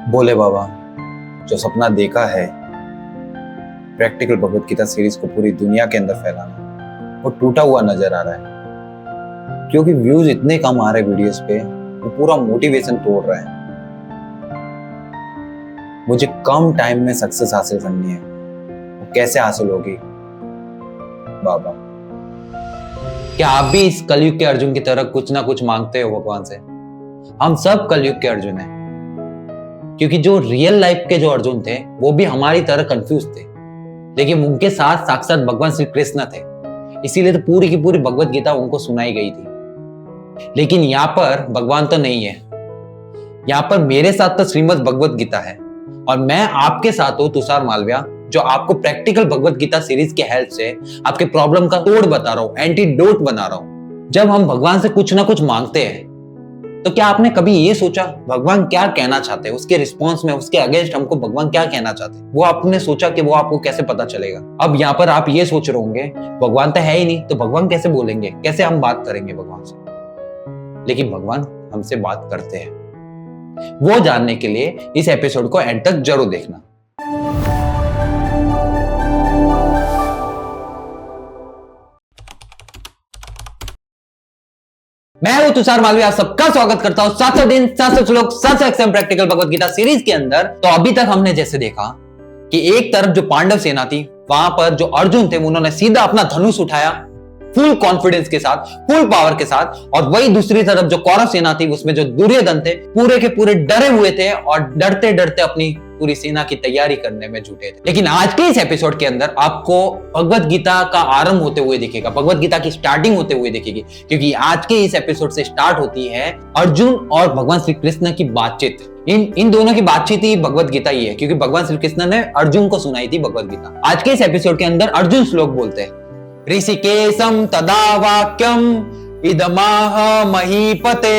बोले बाबा, जो सपना देखा है प्रैक्टिकल भगवत गीता सीरीज को पूरी दुनिया के अंदर फैलाना, वो टूटा हुआ नजर आ रहा है क्योंकि व्यूज इतने कम आ रहे वीडियोस पे, वो पूरा मोटिवेशन तोड़ रहा है। मुझे कम टाइम में सक्सेस हासिल करनी है, वो कैसे हासिल होगी बाबा? क्या आप भी इस कलयुग के अर्जुन की तरह कुछ ना कुछ मांगते हो भगवान से? हम सब कलयुग के अर्जुन हैं, क्योंकि जो रियल लाइफ के जो अर्जुन थे वो भी हमारी तरह कंफ्यूज थे, लेकिन उनके साथ साक्षात भगवान श्री कृष्ण थे। इसीलिए तो पूरी की पूरी भगवत गीता उनको सुनाई गई थी। लेकिन यहाँ पर भगवान तो नहीं है, यहाँ पर मेरे साथ तो श्रीमद् भगवत गीता है और मैं आपके साथ हूँ तुषार मालविया, जो आपको प्रैक्टिकल भगवत गीता सीरीज के हेल्प से आपके प्रॉब्लम का तोड़ बता रहा हूँ, एंटीडोट बना रहा हूँ। जब हम भगवान से कुछ ना कुछ मांगते हैं तो क्या आपने कभी ये सोचा भगवान क्या कहना चाहते हैं? उसके रिस्पॉन्स में, उसके अगेंस्ट हमको भगवान क्या कहना चाहते हैं, वो आपने सोचा कि वो आपको कैसे पता चलेगा? अब यहाँ पर आप ये सोच रहे होंगे भगवान तो है ही नहीं, तो भगवान कैसे बोलेंगे, कैसे हम बात करेंगे भगवान से? लेकिन भगवान हमसे बात करते हैं। वो जानने के लिए इस एपिसोड को एंड तक जरूर देखना। मैं हूं तुषार मालविया, सबका स्वागत करता हूं 700 दिन 700 श्लोक 700 XM practical Bhagavad Gita series के अंदर। तो अभी तक हमने जैसे देखा कि एक तरफ जो पांडव सेना थी, वहां पर जो अर्जुन थे उन्होंने सीधा अपना धनुष उठाया फुल कॉन्फिडेंस के साथ, फुल पावर के साथ, और वही दूसरी तरफ जो कौरव सेना थी उसमें जो दुर्योधन थे पूरे के पूरे डरे हुए थे और डरते डरते अपनी पूरी सेना की तैयारी करने में जुटे थे। लेकिन आज के इस एपिसोड के अंदर आपको भगवत गीता का आरंभ होते हुए दिखेगा, भगवत गीता की स्टार्टिंग होते हुए दिखेगी, क्योंकि आज के इस एपिसोड से स्टार्ट होती है अर्जुन और भगवान श्री कृष्ण की बातचीत। इन दोनों की बातचीत ही भगवत गीता ही है, क्योंकि भगवान श्री कृष्ण ने अर्जुन को सुनाई थी भगवत गीता। आज के इस एपिसोड के अंदर अर्जुन श्लोक बोलते हैं, ऋषिकेशम तदा वाक्यम इदमाह महीपते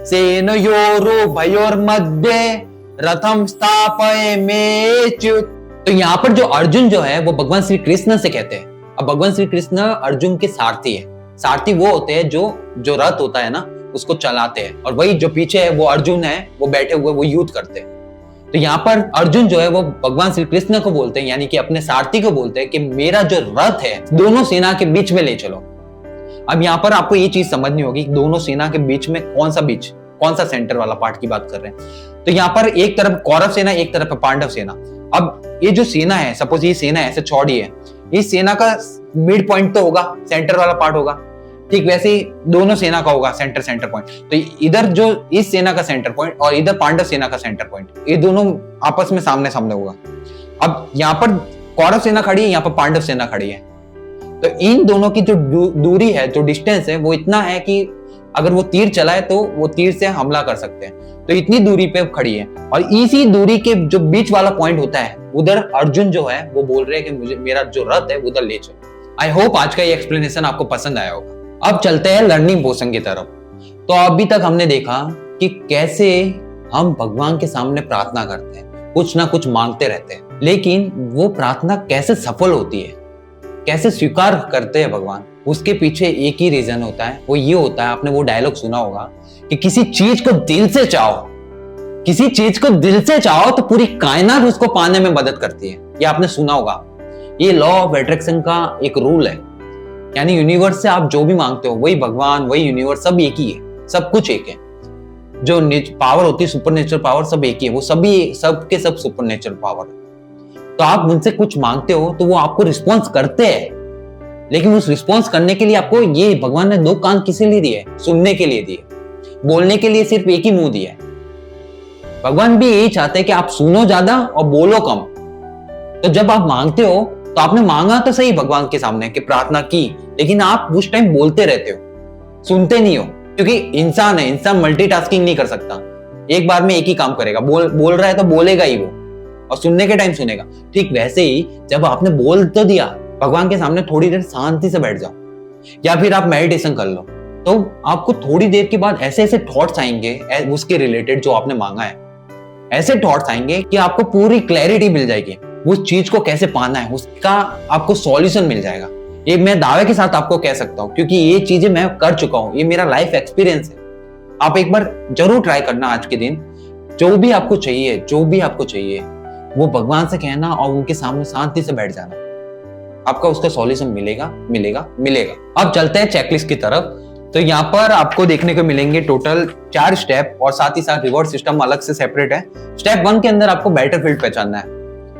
सेनयोरो भयोर्मध्ये रथम स्थापय मेच्युत। तो यहाँ पर जो अर्जुन जो है वो भगवान श्री कृष्ण से कहते हैं। अब भगवान श्री कृष्ण अर्जुन के सारथी है। सारथी वो होते हैं जो रथ होता है ना, उसको चलाते हैं, और वही जो पीछे है वो अर्जुन है, वो बैठे हुए वो युद्ध करते हैं। तो यहाँ पर अर्जुन जो है वो भगवान श्री कृष्ण को बोलते हैं, यानी कि अपने सारथी को बोलते हैं कि मेरा जो रथ है दोनों सेना के बीच में ले चलो। अब यहाँ पर आपको ये चीज समझनी होगी, दोनों सेना के बीच में कौन सा सेंटर वाला पार्ट की बात कर रहे हैं। तो यहाँ पर एक तरफ कौरव सेना, एक तरफ पांडव सेना। अब ये जो सेना है, सपोज ये सेना ऐसे चौड़ी है, इस सेना का मिड पॉइंट तो होगा, सेंटर वाला पार्ट होगा, ठीक वैसे ही दोनों सेना का होगा सेंटर पॉइंट। तो इधर जो इस सेना का सेंटर पॉइंट और इधर पांडव सेना का सेंटर पॉइंट, ये दोनों आपस में सामने सामने होगा। अब यहाँ पर कौरव सेना खड़ी है, यहाँ पर पांडव सेना खड़ी है। तो इन दोनों की जो दूरी है, जो डिस्टेंस है, वो इतना है कि अगर वो तीर चलाए तो वो तीर से हमला कर सकते हैं। तो इतनी दूरी पे खड़ी है, और इसी दूरी के जो बीच वाला पॉइंट होता है उधर अर्जुन जो है वो बोल रहे हैं कि मुझे मेरा जो रथ है उधर ले चलो। आई होप आज का ये एक्सप्लेनेशन आपको पसंद आया होगा। अब चलते हैं लर्निंग पोर्शन की तरफ। तो अभी तक हमने देखा कि कैसे हम भगवान के सामने प्रार्थना करते हैं, कुछ ना कुछ मांगते रहते हैं, लेकिन वो प्रार्थना कैसे सफल होती है, कैसे स्वीकार करते हैं भगवान, उसके पीछे एक ही रीजन होता है। वो ये होता है, आपने वो डायलॉग सुना होगा कि किसी चीज को दिल से चाहो, किसी चीज को दिल से चाहो तो पूरी कायनात उसको पाने में मदद करती है। ये आपने सुना होगा। ये लॉ ऑफ अट्रैक्शन का एक रूल है, यानी यूनिवर्स से आप जो भी मांगते हो, वही भगवान, वही यूनिवर्स, सब एक ही है, सब कुछ एक है। जो पावर होती है, सुपर नेचुरल पावर, सब एक ही है, वो सभी सबके सब सुपर नेचुरल पावर है। तो आप उनसे कुछ मांगते हो तो वो आपको रिस्पॉन्स करते हैं, लेकिन उस रिस्पॉन्स करने के लिए आपको ये भगवान ने दो कान किसी लिए दिए? सुनने के लिए दिए, बोलने के लिए सिर्फ एक ही मुंह दिया है। भगवान भी यही चाहते हैं कि आप सुनो ज्यादा और बोलो कम। तो जब आप मांगते हो तो आपने मांगा तो सही भगवान के सामने कि प्रार्थना की, लेकिन आप उस टाइम बोलते रहते हो, सुनते नहीं हो, क्योंकि इंसान है, इंसान मल्टीटास्किंग नहीं कर सकता। एक बार में एक ही काम करेगा, बोल रहा है तो बोलेगा ही वो, और सुनने के टाइम सुनेगा। ठीक वैसे ही जब आपने बोल तो दिया, भगवान के सामने थोड़ी देर शांति से बैठ जाओ, या फिर आप मेडिटेशन कर लो, तो आपको थोड़ी देर के बाद ऐसे ऐसे थॉट्स आएंगे उसके रिलेटेड जो आपने मांगा है। ऐसे थॉट्स आएंगे कि आपको पूरी क्लैरिटी मिल जाएगी, उस चीज को कैसे पाना है उसका आपको सॉल्यूशन मिल जाएगा। ये मैं दावे के साथ आपको कह सकता हूं, क्योंकि ये चीजें मैं कर चुका हूं, ये मेरा लाइफ एक्सपीरियंस है। आप एक बार जरूर ट्राई करना आज के दिन जो भी आपको चाहिए वो भगवान से कहना और उनके सामने शांति से बैठ जाना, आपका उसका सॉल्यूशन मिलेगा। अब चलते हैं चेकलिस्ट की तरफ। तो यहाँ पर आपको देखने को मिलेंगे टोटल 4 स्टेप और साथ ही साथ रिवॉर्ड सिस्टम अलग से सेपरेट है। स्टेप 1 के अंदर आपको बैटलफील्ड पहचानना है,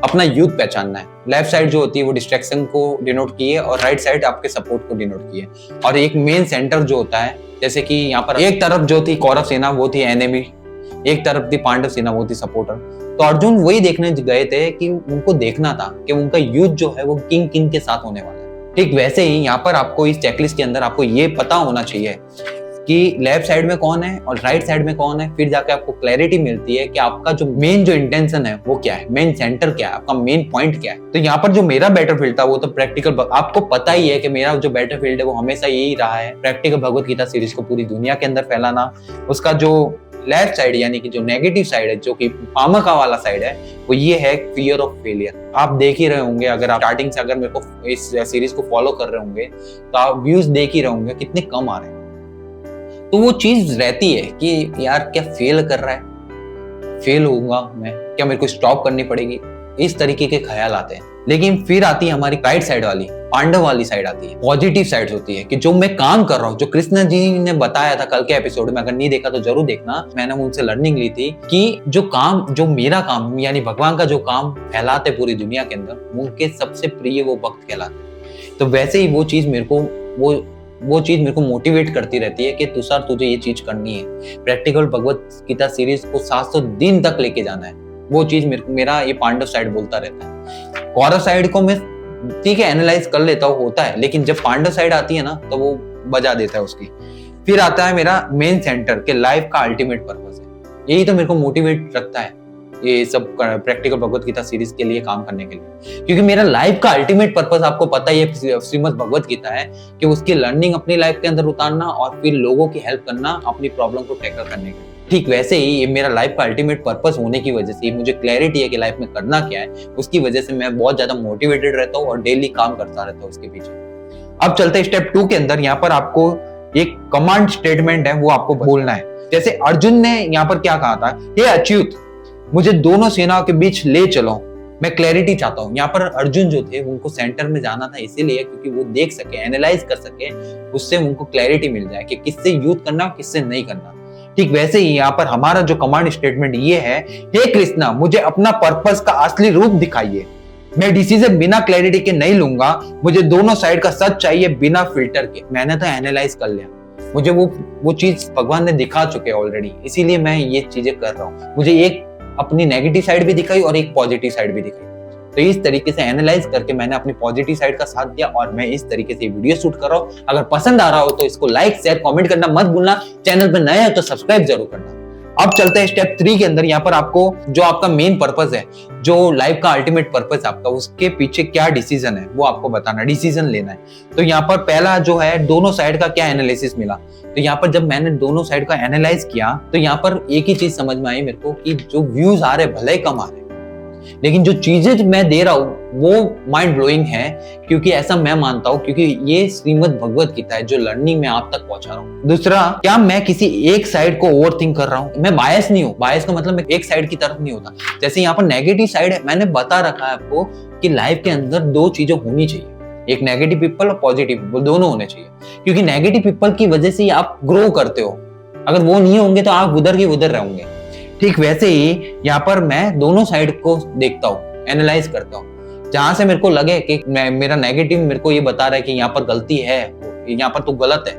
अपना यूथ पहचानना है। लेफ्ट साइड जो होती है वो डिस्ट्रैक्शन को डिनोट की है और राइट साइड आपके सपोर्ट को डिनोट की है। और एक मेन सेंटर जो होता है, जैसे कि यहाँ पर एक तरफ जो थी कौरव सेना वो थी एनिमी, एक तरफ थी पांडव सेना वो थी सपोर्टर। तो अर्जुन वही देखने गए थे कि उनको देखना था कि उनका युद्ध जो है वो किंग के साथ होने वाला है। ठीक वैसे ही यहाँ पर आपको इस चेकलिस्ट के अंदर आपको ये पता होना चाहिए कि लेफ्ट साइड में कौन है और राइट साइड में कौन है, फिर जाके आपको क्लैरिटी मिलती है कि आपका जो मेन जो इंटेंशन है वो क्या है, मेन सेंटर क्या है, आपका मेन पॉइंट क्या है। तो यहाँ पर जो मेरा बैटलफील्ड था वो तो प्रैक्टिकल, आपको पता ही है कि मेरा जो बैटलफील्ड है वो हमेशा यही रहा है, प्रैक्टिकल भगवत गीता सीरीज को पूरी दुनिया के अंदर फैलाना। उसका जो लेफ्ट साइड यानी कि जो नेगेटिव साइड है, जो कि पामका वाला साइड है, वो ये है फियर ऑफ फेलियर। आप देख ही रहे होंगे, अगर आप स्टार्टिंग से अगर मेरे को इस सीरीज को फॉलो कर रहे होंगे तो आप व्यूज देख ही रहे होंगे कितने कम आ रहे हैं। तो वो चीज रहती है कि यार क्या फेल कर रहा है, फेल होऊंगा मैं, क्या मेरे को स्टॉप करनी पड़ेगी, इस तरीके के ख्याल आते हैं। लेकिन फिर आती है हमारी राइट साइड वाली, पांडव वाली साइड आती है, पॉजिटिव साइड होती है कि जो मैं काम कर रहा हूँ, जो कृष्ण जी ने बताया था कल के एपिसोड में, अगर नहीं देखा तो जरूर देखना। मैंने उनसे लर्निंग ली थी कि जो मेरा काम यानी भगवान का जो काम फैलाते पूरी दुनिया के अंदर, उनके सबसे प्रिय वो भक्त कहलाते। तो वैसे ही वो चीज मेरे को मोटिवेट करती रहती है कि तुषार तुझे ये चीज करनी है, प्रैक्टिकल भगवत गीता सीरीज को 700 दिन तक लेके जाना है। वो चीज मेरा ये पांडव साइड बोलता रहता है। कौरव साइड को मैं ठीक है एनालाइज कर लेता हूँ, होता है, लेकिन जब पांडव साइड आती है ना तो वो बजा देता है उसकी। फिर आता है मेरा मेन सेंटर के लाइफ का अल्टीमेट पर्पस है। यही तो मेरे को मोटिवेट रखता है ये सब प्रैक्टिकल भगवत गीता सीरीज के लिए काम करने के लिए, क्योंकि मेरा लाइफ का अल्टीमेट पर्पस आपको पता ही है श्रीमद् भगवत गीता है कि उसकी लर्निंग अपनी लाइफ के अंदर उतारना और फिर लोगों की हेल्प करना अपनी प्रॉब्लम को टैकल करने के लिए। ठीक वैसे ही ये मेरा लाइफ का अल्टीमेट पर्पस होने की वजह से, मुझे क्लैरिटी है कि लाइफ में करना क्या है, उसकी वजह से मैं बहुत ज्यादा मोटिवेटेड रहता हूँ और डेली काम करता रहता हूँ उसके पीछे। अब चलते हैं स्टेप 2 के अंदर। यहाँ पर आपको एक कमांड स्टेटमेंट है वो आपको बोलना है। जैसे अर्जुन ने यहाँ पर क्या कहा था, हे अच्युत मुझे दोनों सेनाओं के बीच ले चलो, मैं क्लैरिटी चाहता हूँ। यहाँ पर अर्जुन जो थे उनको सेंटर में जाना था इसीलिए क्योंकि वो देख सके, एनालाइज कर सके, उससे उनको क्लैरिटी मिल जाए कि किससे युद्ध करना और किससे नहीं करना। ठीक वैसे ही यहाँ पर हमारा जो कमांड स्टेटमेंट ये है, हे कृष्णा मुझे अपना पर्पस का असली रूप दिखाइए, मैं डिसीजन बिना क्लैरिटी के नहीं लूंगा, मुझे दोनों साइड का सच चाहिए बिना फिल्टर के। मैंने तो एनालाइज कर लिया, मुझे वो चीज भगवान ने दिखा चुके ऑलरेडी, इसीलिए मैं ये चीजें कर रहा हूँ। मुझे एक अपनी नेगेटिव साइड भी दिखाई और एक पॉजिटिव साइड भी दिखाई, तो इस तरीके से एनालाइज करके मैंने अपनी पॉजिटिव साइड का साथ दिया और मैं इस तरीके से वीडियो शूट कर रहा हूँ। अगर पसंद आ रहा हो तो इसको लाइक शेयर कमेंट करना मत भूलना, चैनल पर नए हो तो सब्सक्राइब जरूर करना। अब चलते हैं स्टेप 3 के अंदर। यहाँ पर आपको जो आपका मेन पर्पस है, जो लाइफ का अल्टीमेट पर्पस आपका, उसके पीछे क्या डिसीजन है वो आपको बताना, डिसीजन लेना है। तो यहाँ पर पहला जो है दोनों साइड का क्या एनालिसिस मिला, तो यहाँ पर जब मैंने दोनों साइड का एनालाइज किया तो यहाँ पर एक ही चीज समझ में आई मेरे को कि जो व्यूज आ रहे भले ही कम आ रहे, लेकिन जो चीजें मैं दे रहा हूँ वो माइंड ब्लोइंग है, क्योंकि ऐसा मैं मानता हूँ, क्योंकि ये श्रीमद् भगवत गीता है जो लर्निंग मैं आप तक पहुंचा रहा हूँ। दूसरा, क्या मैं किसी एक साइड को ओवरथिंक कर रहा हूँ, मैं बायस नहीं हूँ। बायस का मतलब मैं एक साइड की तरफ नहीं होता। जैसे यहाँ पर नेगेटिव साइड है, मैंने बता रखा है आपको कि लाइफ के अंदर 2 चीजें होनी चाहिए, एक नेगेटिव पीपल और पॉजिटिव पीपल, दोनों होने चाहिए, क्योंकि नेगेटिव पीपल की वजह से आप ग्रो करते हो, अगर वो नहीं होंगे तो आप उधर के उधर रहोगे। ठीक वैसे ही यहाँ पर मैं दोनों साइड को देखता हूँ, एनालाइज करता हूँ, जहां से मेरे को लगे कि मेरा नेगेटिव मेरे को ये बता रहा है कि यहाँ पर गलती है, यहाँ पर तो गलत है,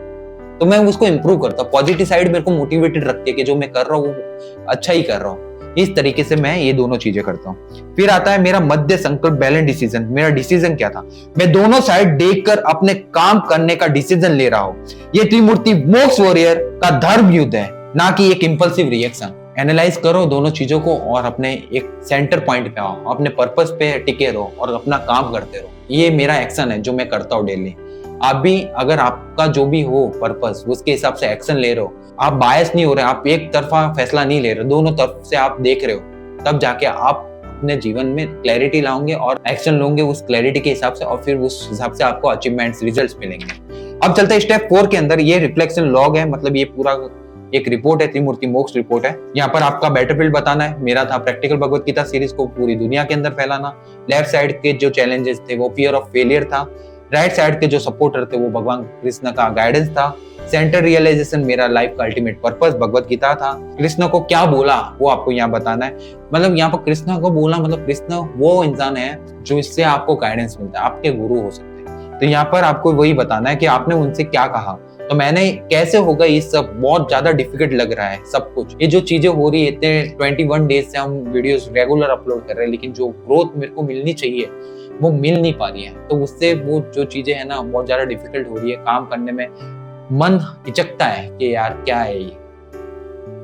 तो मैं उसको इंप्रूव करता हूँ। पॉजिटिव साइड मेरे को मोटिवेटेड रखती है कि जो मैं कर रहा हूँ वो अच्छा ही कर रहा हूँ। इस तरीके से मैं ये दोनों चीजें करता हूँ। फिर आता है मेरा मध्य संकल्प बैलेंस डिसीजन। मेरा डिसीजन क्या था, मैं दोनों साइड देखकर अपने काम करने का डिसीजन ले रहा हूँ। ये त्रिमूर्ति मोक्ष वॉरियर का धर्म युद्ध है, ना कि एक इंपल्सिव रिएक्शन। एनालाइज करो दोनों चीजों को और अपने एक सेंटर पॉइंट पे आओ, अपने पर्पस पे टिके रहो और अपना काम करते रहो। ये मेरा एक्शन है जो मैं करता हूँ डेली। आप भी अगर आपका जो भी हो पर्पस, उसके हिसाब से एक्शन ले रहे हो, आप बायस नहीं हो रहे, आप एक तरफा फैसला नहीं ले रहे, दोनों तरफ से आप देख रहे हो, तब जाके आप अपने जीवन में क्लैरिटी लाओगे और एक्शन लोगे उस क्लैरिटी के हिसाब से, और फिर उस हिसाब से आपको अचीवमेंट्स, रिजल्ट्स मिलेंगे। अब चलते हैं स्टेप 4 के अंदर। ये रिफ्लेक्शन लॉग है, मतलब ये पूरा एक रिपोर्ट है, त्रिमूर्ति मोक्ष रिपोर्ट है। यहाँ पर आपका बैटरफील्ड बताना है, मेरा था प्रैक्टिकल भगवत गीता सीरीज को पूरी दुनिया के अंदर फैलाना। लेफ्ट साइड के जो चैलेंजेस थे वो फियर ऑफ फेलियर था, राइट साइड के जो सपोर्टर थे वो भगवान कृष्ण का गाइडेंस था, सेंटर रियलाइजेशन मेरा लाइफ का अल्टीमेट पर्पस भगवत गीता था। कृष्ण को क्या बोला वो आपको यहाँ बताना है, मतलब यहाँ पर कृष्ण को बोला मतलब कृष्ण वो इंसान है जो इससे आपको गाइडेंस मिलता है, आपके गुरु हो सकते हैं। तो यहाँ पर आपको वही बताना है कि आपने उनसे क्या कहा। तो मैंने कैसे होगा ये सब बहुत ज्यादा डिफिकल्ट लग रहा है सब कुछ, ये जो चीजें हो रही है इतने 21 डेज से हम वीडियोस रेगुलर अपलोड कर रहे हैं, लेकिन जो ग्रोथ मेरे को मिलनी चाहिए वो मिल नहीं पा रही है। तो उससे वो जो चीजें है ना बहुत ज्यादा डिफिकल्ट हो रही है, काम करने में मन हिचकता है कि यार क्या है ये,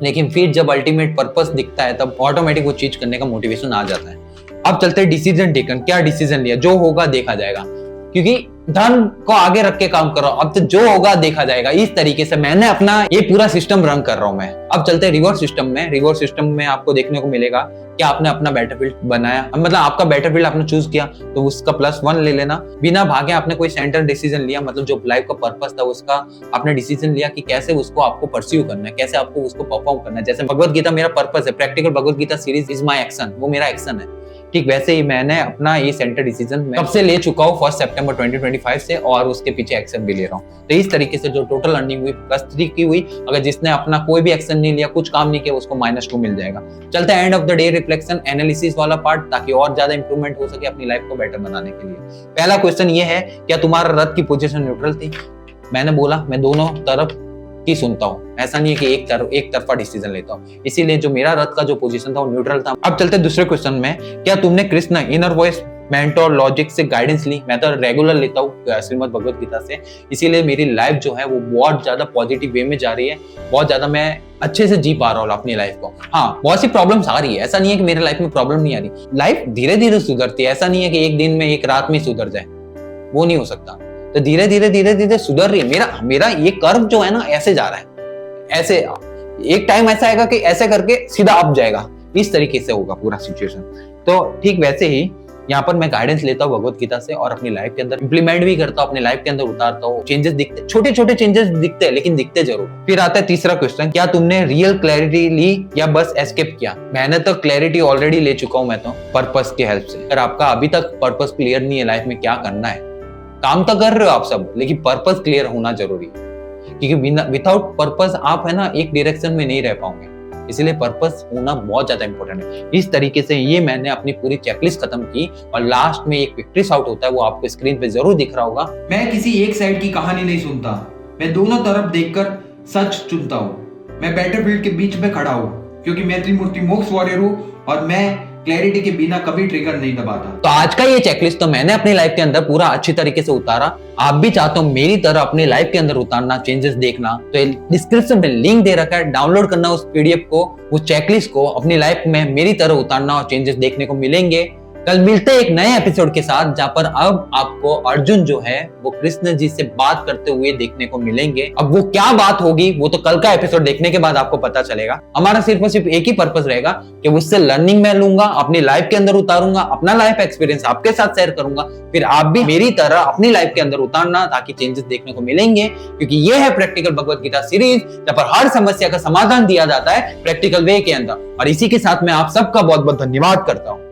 लेकिन फिर जब अल्टीमेट पर्पस दिखता है तब ऑटोमेटिक वो चीज करने का मोटिवेशन आ जाता है। अब चलते हैं डिसीजन टेकन, क्या डिसीजन लिया, जो होगा देखा जाएगा, क्योंकि धर्म को आगे रख के काम कर रहा हूं, अब तो जो होगा देखा जाएगा, इस तरीके से मैंने अपना ये पूरा सिस्टम रन कर रहा हूं मैं। अब चलते हैं रिवॉर्ड सिस्टम में। रिवॉर्ड सिस्टम में आपको देखने को मिलेगा कि आपने अपना बैटरफील्ड बनाया, मतलब आपका बैटरफील्ड आपने चूज किया तो उसका +1 ले लेना। बिना भागे आपने कोई सेंटर डिसीजन लिया, मतलब जो लाइफ का पर्पस था उसका आपने डिसीजन लिया कि कैसे उसको आपको परस्यू करना है, कैसे आपको उसको परफॉर्म करना है। जैसे भगवत गीता मेरा पर्पस है, practical Bhagavad Gita series is my action, वो मेरा एक्शन है। ठीक वैसे ही मैंने अपना ये सेंटर डिसीजन कब से ले चुका हूँ, 1 सितंबर 2025 से, और उसके पीछे एक्शन भी ले रहा हूँ। तो इस तरीके से जो टोटल अर्निंग हुई +3 की हुई। अगर जिसने अपना कोई भी एक्शन नहीं लिया, कुछ काम नहीं किया, उसको -2 मिल जाएगा। चलते हैं end of the day reflection analysis वाला पार्ट, ताकि और ज्यादा इंप्रूवमेंट हो सके अपनी लाइफ को बेटर बनाने के लिए। पहला क्वेश्चन ये है, क्या तुम्हारा रथ की पोजीशन न्यूट्रल थी? मैंने बोला मैं दोनों तरफ की सुनता हूँ, ऐसा नहीं है कि एक तरफा डिसीजन लेता हूँ, इसीलिए जो मेरा रथ का जो पोजीशन था वो न्यूट्रल था। अब चलते दूसरे क्वेश्चन में, क्या तुमने Krishna inner voice mentor logic से गाइडेंस ली? मैं तो रेगुलर लेता हूँ श्रीमद् भगवत गीता से, इसीलिए मेरी लाइफ जो है वो बहुत ज्यादा पॉजिटिव वे में जा रही है, बहुत ज्यादा मैं अच्छे से जी पा रहा हूँ अपनी लाइफ को। हाँ बहुत सी प्रॉब्लम्स आ रही है, ऐसा नहीं है कि मेरे लाइफ में प्रॉब्लम नहीं आ रही, लाइफ धीरे धीरे सुधरती है, ऐसा नहीं है कि एक दिन में एक रात में सुधर जाए, वो नहीं हो सकता। तो धीरे धीरे सुधर रही है। मेरा ये कर्व जो है ना ऐसे जा रहा है, ऐसे एक टाइम ऐसा आएगा कि ऐसे करके सीधा अप जाएगा, इस तरीके से होगा पूरा सिचुएशन। तो ठीक वैसे ही यहाँ पर मैं गाइडेंस लेता हूँ भगवत गीता से और अपनी लाइफ के अंदर इंप्लीमेंट भी करता हूँ, अपनी लाइफ के अंदर उतारता हूँ। चेंजेस दिखते, छोटे छोटे चेंजेस दिखते हैं, लेकिन दिखते जरूर। फिर आता है तीसरा क्वेश्चन, क्या तुमने रियल क्लैरिटी ली या बस एस्केप किया? मैंने तो क्लैरिटी ऑलरेडी ले चुका हूँ मैं तो, पर्पस की हेल्प से। अगर आपका अभी तक पर्पस क्लियर नहीं है लाइफ में क्या करना है, काम तो कर रहे हो आप सब, लेकिन पर्पस क्लियर होना जरूरी है, क्योंकि विदाउट पर्पस आप है ना एक डायरेक्शन में नहीं रह पाओगे, इसलिए पर्पस होना बहुत ज्यादा इंपॉर्टेंट है। इस तरीके से ये मैंने अपनी पूरी चेकलिस्ट खत्म की और लास्ट में एक विक्ट्री शाउट होता है, वो आपको स्क्रीन पे जरूर दिख रहा होगा। मैं किसी एक साइड की कहानी नहीं सुनता, मैं दोनों तरफ देखकर सच चुनता हूँ। मैं बैटरफील्ड के बीच में खड़ा हूँ, क्योंकि मैं त्रिमूर्ति मोक्ष वॉरियर हूँ और मैं क्लैरिटी के बिना कभी ट्रिगर नहीं दबाता। तो आज का ये चेकलिस्ट तो मैंने अपनी लाइफ के अंदर पूरा अच्छी तरीके से उतारा। आप भी चाहते हो मेरी तरह अपनी लाइफ के अंदर उतारना, चेंजेस देखना, तो डिस्क्रिप्शन में लिंक दे रखा है, डाउनलोड करना उस पीडीएफ को, उस चेकलिस्ट को, अपनी लाइफ में मेरी तरह उतारना और चेंजेस देखने को मिलेंगे। कल मिलते हैं एक नए एपिसोड के साथ, जहां पर अब आपको अर्जुन जो है वो कृष्ण जी से बात करते हुए देखने को मिलेंगे। अब वो क्या बात होगी वो तो कल का एपिसोड देखने के बाद आपको पता चलेगा। हमारा सिर्फ और सिर्फ एक ही पर्पस रहेगा कि उससे लर्निंग मैं लूंगा, अपनी लाइफ के अंदर उतारूंगा, अपना लाइफ एक्सपीरियंस आपके साथ शेयर करूंगा, फिर आप भी मेरी तरह अपनी लाइफ के अंदर उतारना, ताकि चेंजेस देखने को मिलेंगे। क्योंकि ये है प्रैक्टिकल भगवत गीता सीरीज, जहां पर हर समस्या का समाधान दिया जाता है प्रैक्टिकल वे के अंदर। और इसी के साथ मैं आप सबका बहुत बहुत धन्यवाद करता हूँ।